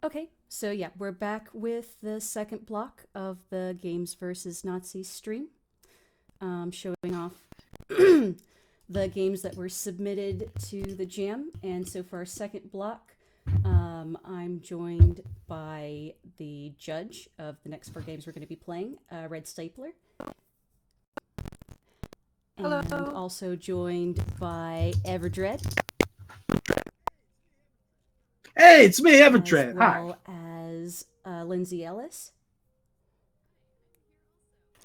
Okay, so yeah, we're back with the second block of the Games versus Nazis stream, showing off the games that were submitted to the jam. And so for our second block, I'm joined by the judge of the next four games we're going to be playing, Red Stapler. Hello. And also joined by Everdread. Hey, it's me, Everdread. As well as Lindsay Ellis.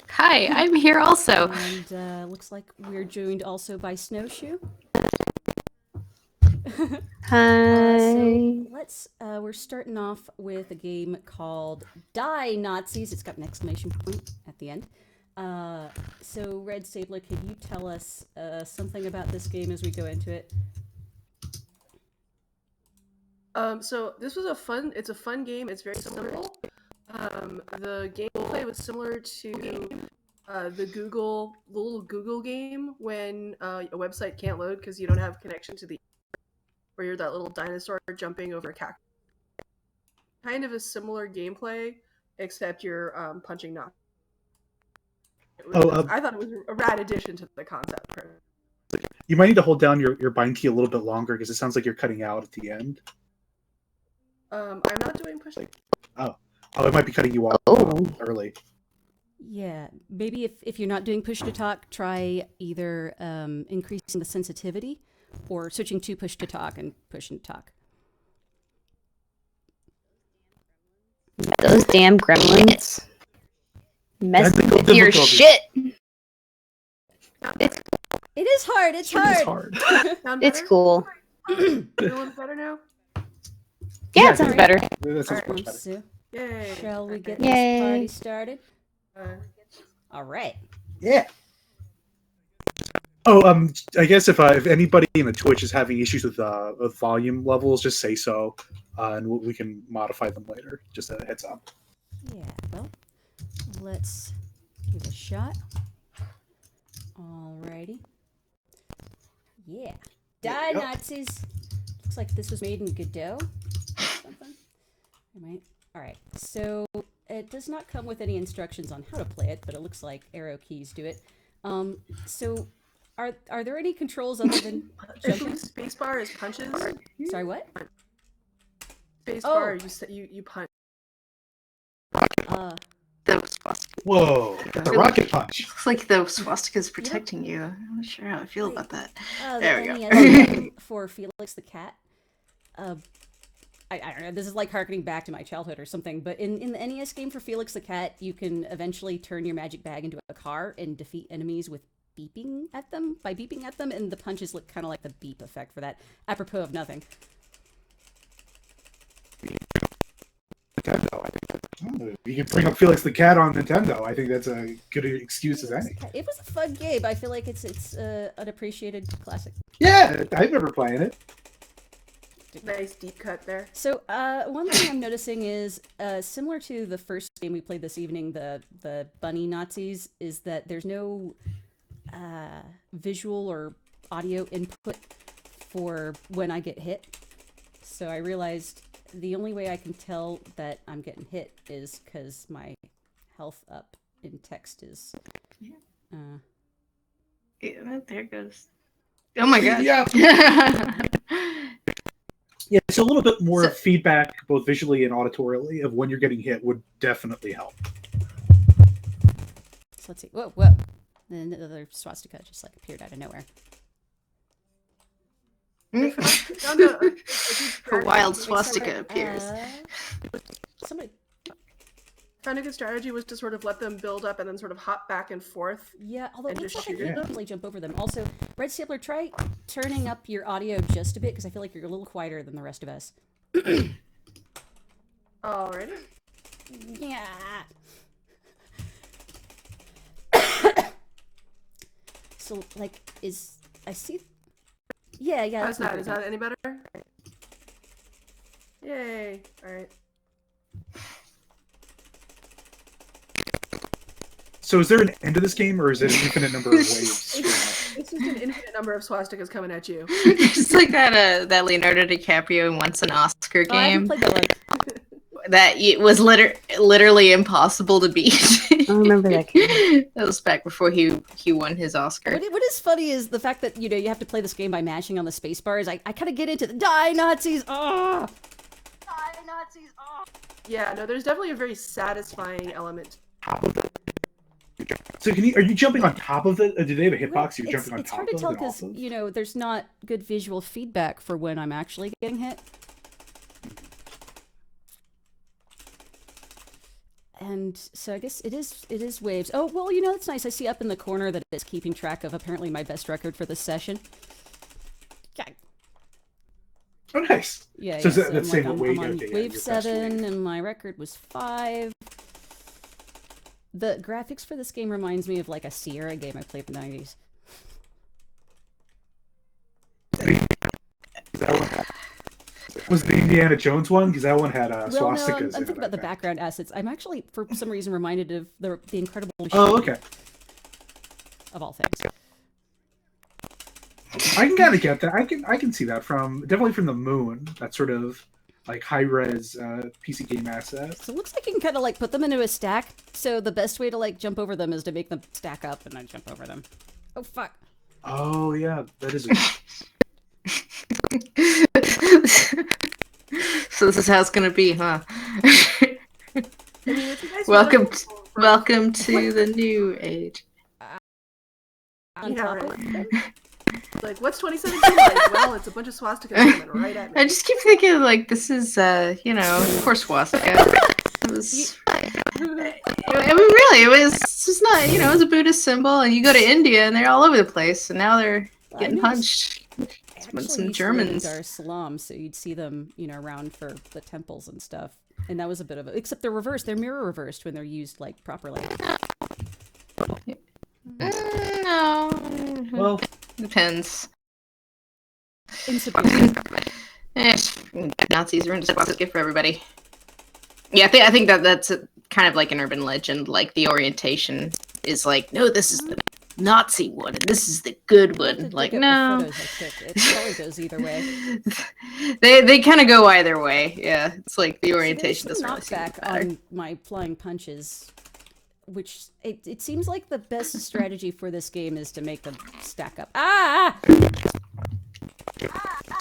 Hi, I'm here also. And looks like we're joined also by Snowshoe. Hi. So we're starting off with a game called Die Nazis. It's got an exclamation point at the end. So Red Stapler, can you tell us something about this game as we go into it? So this was it's a fun game. It's very simple. The gameplay was similar to the little Google game when a website can't load because you don't have connection to the, where you're that little dinosaur jumping over a cactus. Kind of a similar gameplay, except you're punching Nazis. I thought it was a rad addition to the concept. You might need to hold down your bind key a little bit longer because it sounds like you're cutting out at the end. I'm not doing push. Oh, it might be cutting you off early. Yeah, maybe if you're not doing push to talk, try either increasing the sensitivity or switching to push to talk and push and talk. Those damn gremlins messing with your shit. It is hard. It's hard. It's cool. Feeling better now? Yeah, it sounds better. That sounds much better. So, Yay! shall we get Yay. this party started? All right. Yeah. Oh, I guess if anybody in the Twitch is having issues with volume levels, just say so, and we can modify them later. Just a heads up. Yeah. Well, let's give it a shot. Alrighty. Yeah. Die Nazis. Looks like this was made in Godot. Something. All right. So it does not come with any instructions on how to play it, but it looks like arrow keys do it. So are there any controls other than jumping? Spacebar is punches. Sorry, what? Spacebar, you punch. The swastika. Whoa, the rocket punch. Looks like the swastika is protecting you. I'm not sure how I feel about that. There we go. NES for Felix the Cat. I don't know, this is like harkening back to my childhood or something, but in the NES game for Felix the Cat, you can eventually turn your magic bag into a car and defeat enemies with beeping at them, and the punches look kind of like the beep effect for that, apropos of nothing. Nintendo, I think you can bring up Felix the Cat on Nintendo. I think that's a good excuse as any. It was a fun game. I feel like it's unappreciated classic. Yeah, I remember playing it. Nice deep cut there. So one thing I'm noticing is similar to the first game we played this evening, the Bunny Nazis, is that there's no visual or audio input for when I get hit. So I realized the only way I can tell that I'm getting hit is because my health up in text is. Yeah, there it goes. Oh my god. Yeah. Yeah, so a little bit more feedback, both visually and auditorily, of when you're getting hit would definitely help. So let's see. Whoa. Then another swastika just like appeared out of nowhere. A wild swastika appears. Somebody. Found a good strategy was to sort of let them build up and then sort of hop back and forth. Yeah, although it And looks just like I shoot can easily jump over them. Also, Red Stapler, try turning up your audio just a bit, because I feel like you're a little quieter than the rest of us. Alrighty. Yeah. So, like, I see... Yeah. How's that? Is that any better? Yay. Alright. So is there an end to this game, or is it an infinite number of waves? It's just an infinite number of swastikas coming at you. Just like that Leonardo DiCaprio wants an Oscar I haven't game. played that one. that it was literally impossible to beat. I remember that game. That was back before he won his Oscar. What is funny is the fact that, you know, you have to play this game by mashing on the space bars. I kind of get into the die Nazis. Oh! Die Nazis. Oh! Yeah, no, there's definitely a very satisfying element. So are you jumping on top of it? Do they have a hitbox? You're jumping on It's top hard of to tell it because, also? you know, there's not good visual feedback for when I'm actually getting hit. And so I guess it is waves. Oh, well, you know, it's nice. I see up in the corner that it's keeping track of apparently my best record for this session. Yeah. Oh, nice. Yeah, So yeah. that's I'm saying what wave I'm on okay, yeah, wave your best 7, wave. and my record was 5. The graphics for this game reminds me of like a Sierra game I played in the 90s. Was the Indiana Jones one? Because that one had Well, no, swastikas I'm in thinking it, about the I think. background assets. I'm actually, for some reason, reminded of the Incredible Machine. Oh, okay. Of all things. I can kind of get that. I can see that definitely from the moon. That sort of like high res PC game asset. So it looks like you can kind of like put them into a stack. So the best way to like jump over them is to make them stack up and then jump over them. Oh fuck! Oh yeah, that is. So this is how it's gonna be, huh? I mean, it's a nice welcome, metaphor for- welcome to the new age. On Yeah, top right. of them. It's like, what's 2017 like? Well, it's a bunch of swastikas coming right at me. I just keep thinking like this is, you know, of course swastika. It was. I mean, really, it was just not. You know, it was a Buddhist symbol, and you go to India, and they're all over the place, and now they're getting punched. Actually, Some used to live in Germans. Dar es Salaam, so you'd see them, you know, around for the temples and stuff. And that was a bit of a, except they're reversed. They're mirror reversed when they're used like properly. No. Well, Depends. In Supreme. Nazis ruined swastika for everybody. Yeah, I think that's kind of like an urban legend. Like the orientation is like, no, this is the Nazi one, and this is the good one. Like, no. The photos I took. It probably goes either way. They kind of go either way. Yeah, it's like the orientation So there's doesn't some really seem to knockback matter. on my flying punches, which it seems like the best strategy for this game is to make them stack up. Ah!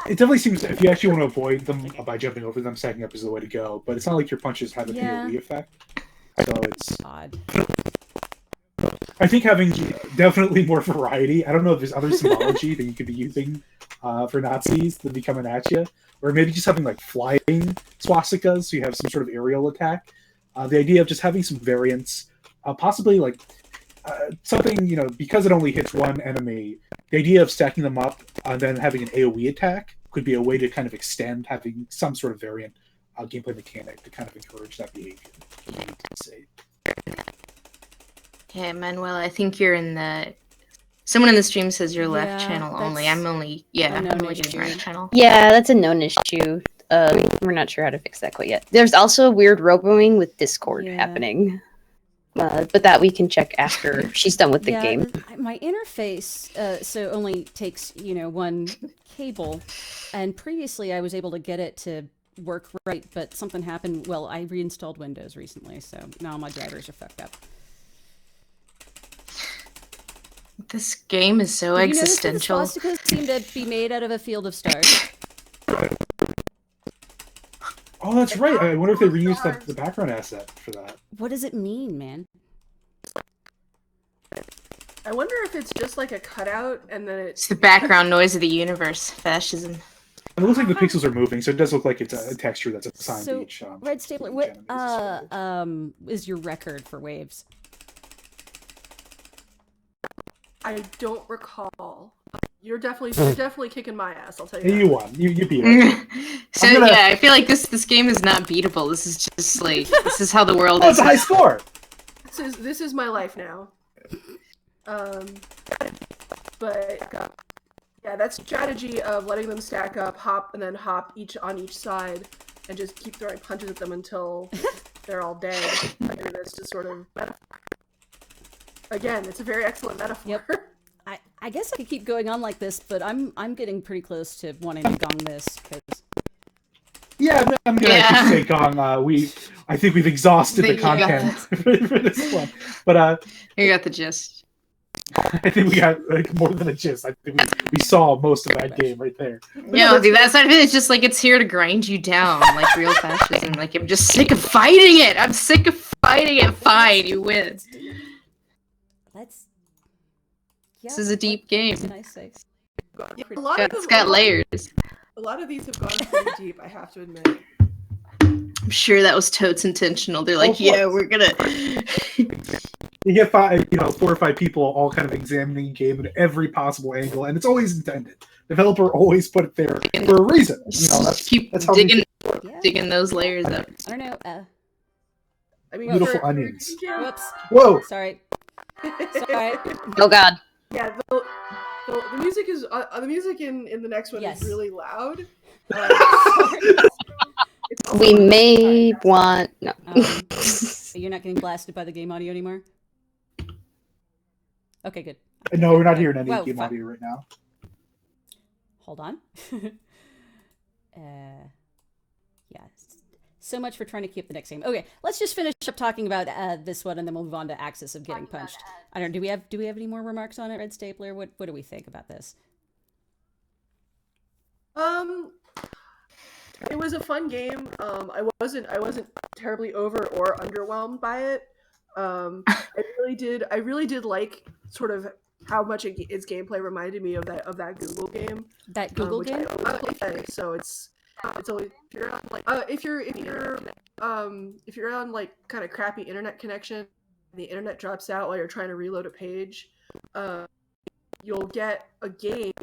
it definitely seems if you actually want to avoid them by jumping over them, stacking up is the way to go. But it's not like your punches have an Yeah. AoE effect. So it's. Odd. I think having definitely more variety. I don't know if there's other symbology that you could be using for Nazis that be coming at you, or maybe just having like flying swastikas, so you have some sort of aerial attack. The idea of just having some variants, possibly like something, you know, because it only hits one enemy. The idea of stacking them up and then having an AoE attack could be a way to kind of extend having some sort of variant gameplay mechanic to kind of encourage that behavior. Yeah, Manuel, I think you're in the. Someone in the stream says you're left Yeah, channel only. that's I'm only. Yeah, a known I'm only issue. doing right channel. Yeah, that's a known issue. We're not sure how to fix that quite yet. There's also weird roboing with Discord Yeah. happening. But that we can check after she's done with the game. My interface so only takes, you know, one cable, and previously I was able to get it to work right, but something happened. Well, I reinstalled Windows recently, so now my drivers are fucked up. This game is so Did you notice that the existential. swastikas seem to be made out of a field of stars? Oh, that's right. I wonder if they reused the background asset for that. What does it mean, man? I wonder if it's just like a cutout and then It's the background noise of the universe. Fascism. It looks like the pixels are moving, so it does look like it's a texture that's assigned So, to each. Red Stapler, each what enemy as a is your record for waves? I don't recall. You're definitely kicking my ass. I'll tell you. Yeah, that. you won. You beat it. So I'm gonna- yeah, I feel like this game is not beatable. This is just like this is how the world Oh, is. it's a high score. This is my life now. But yeah, that strategy of letting them stack up, hop, and then hop each on each side, and just keep throwing punches at them until they're all dead. I think that's just sort of again, it's a very excellent metaphor. Yep. I guess I could keep going on like this, but I'm getting pretty close to wanting to gong this because Yeah, I'm gonna actually say Gong. I think we've exhausted the There you go. content for this one, but You got the gist. I think we got like more than a gist. I think we saw most of that game right there. No, dude, that's not it. It's just like it's here to grind you down, like real fascism. Like I'm just sick of fighting it. I'm sick of fighting it. Fine, you win. Let's. Yeah, This is a deep game. What can I say? Yeah, a lot of It's them- got layers. A lot of these have gone pretty deep, I have to admit. I'm sure that was totes intentional. They're like, Of yeah, course. we're gonna. You get 4 or 5 people all kind of examining the game at every possible angle, and it's always intended. Developer always put it there for a reason. That's keep that's how digging, Yeah. digging those layers up. I don't know. I mean, Beautiful for- onions. Whoops. Whoa! Sorry. Sorry. Oh God. Yeah, the music is the music in the next one Yes. is really loud. It's We also- may want no. You're not getting blasted by the game audio anymore? Okay, good. No, we're not hearing any Whoa, game fuck. audio right now. Hold on. Yeah. So much for trying to keep the next game. Okay, let's just finish up talking about this one, and then we'll move on to Axis of Getting Punched. I don't know. Do we have any more remarks on it, Red Stapler? What do we think about this? It was a fun game. I wasn't terribly over or underwhelmed by it. I really did like sort of how much its gameplay reminded me of that Google game. That Google which game? I play, so it's always if you're on like if you're on like kind of crappy internet connection, and the internet drops out while you're trying to reload a page, you'll get a game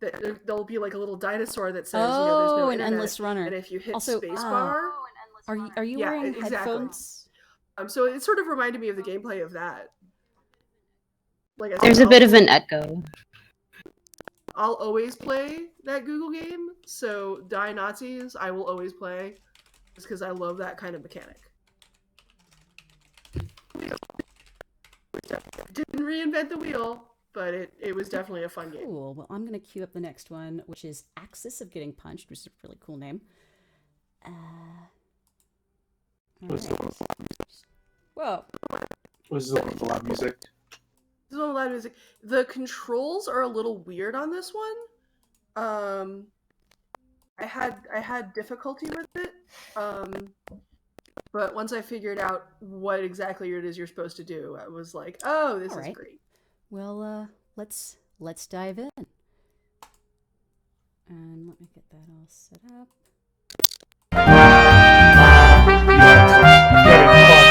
that there'll be like a little dinosaur that says there's no Oh, an internet, endless runner. and if you hit Also, spacebar, Are you Yeah, wearing exactly. headphones? so it sort of reminded me of the gameplay of that. Like I said, There's a bit of an echo. I'll always play that Google game, so Die Nazis I will always play, just because I love that kind of mechanic. Didn't reinvent the wheel, but it was definitely a fun game. Cool. Well, I'm going to queue up the next one, which is Axis of Getting Punched, which is a really cool name. Was alright. Whoa. Was the loud music? There's no loud music. The controls are a little weird on this one. I had difficulty with it. But once I figured out what exactly it is you're supposed to do, I was like, oh, this is Alright. great. Well, let's dive in. And let me get that all set up.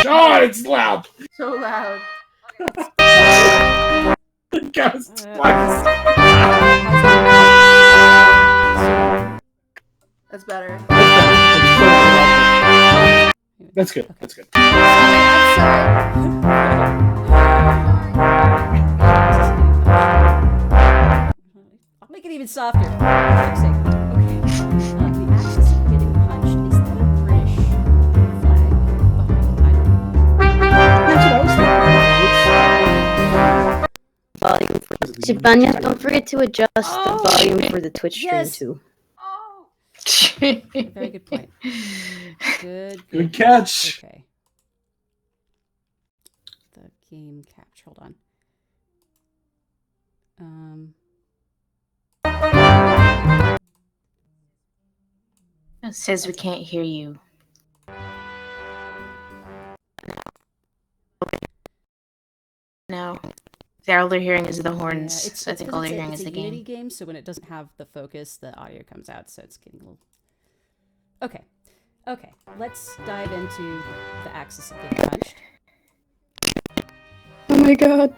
Oh, it's loud! So loud. Guys, That's better. That's good. That's good. I'll make it even softer. For fuck's sake. Okay. The Axis of Getting Punched, is that a British flag behind the title? That's what I was thinking. Volume. Was it the Shibanya, Union? don't forget to adjust Oh, the volume for the Twitch stream yes. too. Very good point. Good catch. Okay. The game capture. Hold on. It says we can't hear you. No. All they're hearing is the horns. It's, I it's think 'cause all they're it's a- hearing it's is a the Unity game. game, so when it doesn't have the focus, the audio comes out, so it's getting a little. Okay, okay. Let's dive into the Axis of Getting Punched. Oh my god.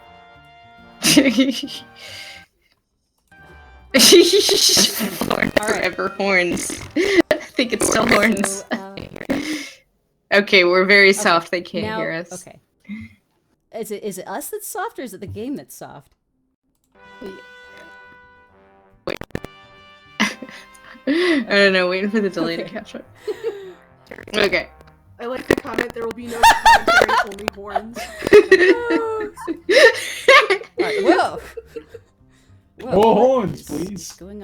Forever horns. I think it's still horns. So, Okay, we're very soft. They can't now, hear us. okay. Is it us that's soft, or is it the game that's soft? I don't know. Waiting for the delay to Okay. catch up. Okay. I like the comment, there will be no commentary, only horns. Alright, whoa! More what horns, is please. Going